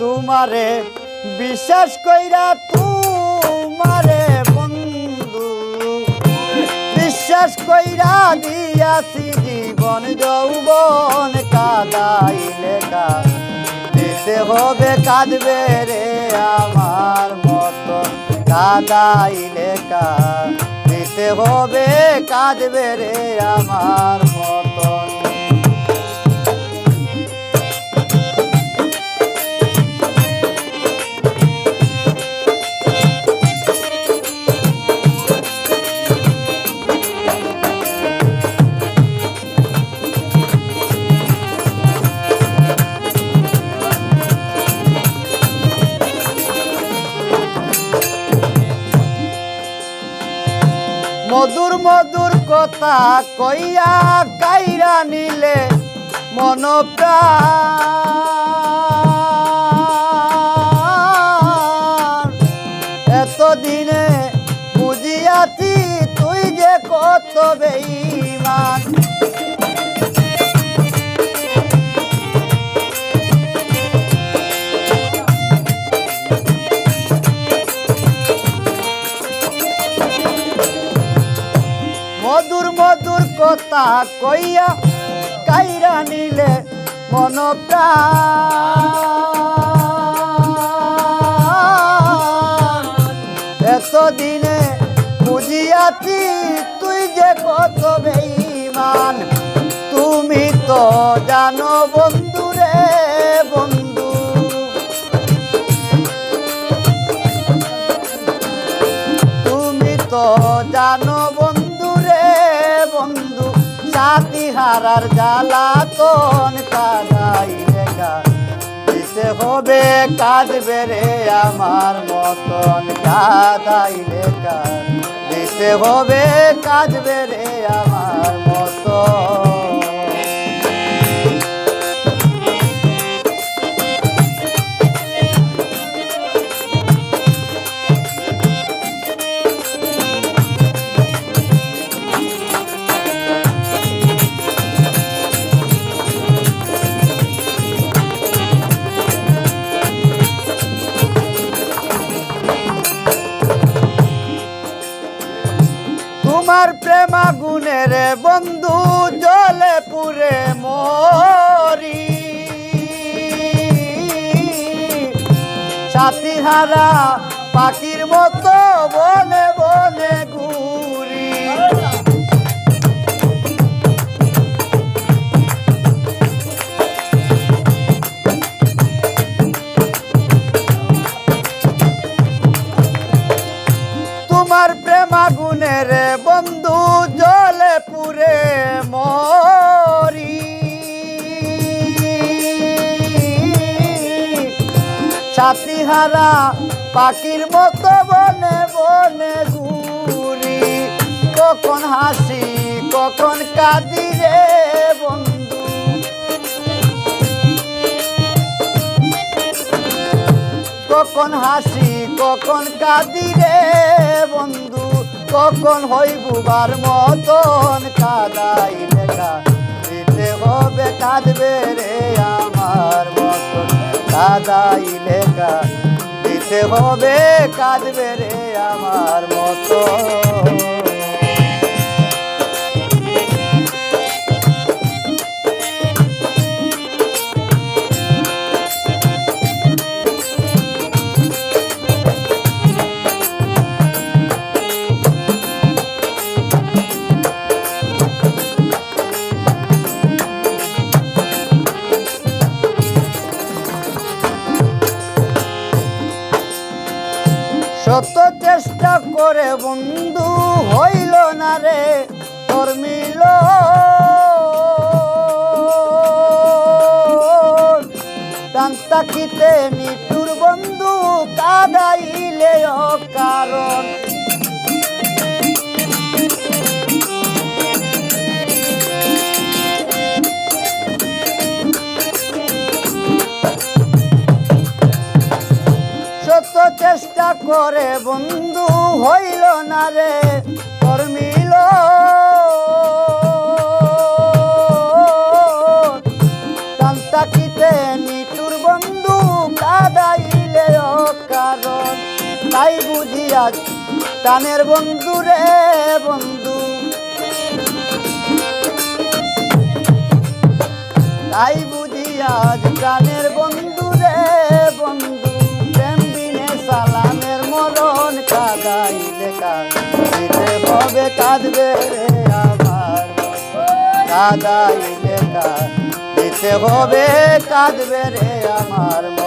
তোমারে বিশ্বাস কইরা তোমারে বন্ধু বিশ্বাস কইরা দিয়াছি জীবন যৌবন কাদাইলে দিতে হবে কাঁদবে রে আমার মতো কাদাইলে দিতে হবে কাঁদবে রে আমার মতন মধুর মধুর কথা কইয়া কাইরা নিলে মন প্রাণ এতদিনে বুঝিয়াছি তুই যে কত বেঈমান মধুর মধুর কথা কইয়া কাইরা নিলে মন প্রাণ এতদিনে বুঝিয়াছি তুই যে কত বেঈমান তুমি তো জানো বন্ধু রে বন্ধু তুমি তো জানো বন্ধু বন্ধু সাথী হারার জ্বালাতন কাদাইলে দিতে হবে কাঁদবে রে আমার মতন কাদাইলে দিতে হবে কাঁদবে রে আমার মতন তোমার প্রেমা গুণের বন্ধু জলে পুরে মরি সাথী হারা পাখির মতো বনে বনে ঘুরি তোমার প্রেমা গুণের বন্ধু জলে পুরে মরি সাথী হারা পাখির মতো বনে বনে ঘুরি কখন হাসি কখন কাঁদি রে বন্ধু কখন হাসি কখন কাঁদি রে বন্ধু কখন হইবুবার মতন কাদাইলে দিতে হবে কাঁদবে রে আমার মতন কাদাইলে দিতে হবে কাঁদবে রে আমার মতন শত চেষ্টা করে বন্ধু হইল না রে তোর মিল প্রাণ তাকিতে নিঠুর বন্ধু কাদাইলে কারণ শত চেষ্টা করে বন্ধু হইল না রে তোর মিল তাকিতে নিঠুর বন্ধু কাদা তাই বুঝি আজ প্রাণের বন্ধু রে বন্ধু, তাই বুঝি আজ প্রাণের বন্ধু রে বন্ধু। প্রেম বিনে সালামের মরণ, কাঁদাইলে কাঁদিতে হবে কাঁদবে রে আমার, কাঁদাইলে কাঁদিতে হবে কাঁদবে রে আমার।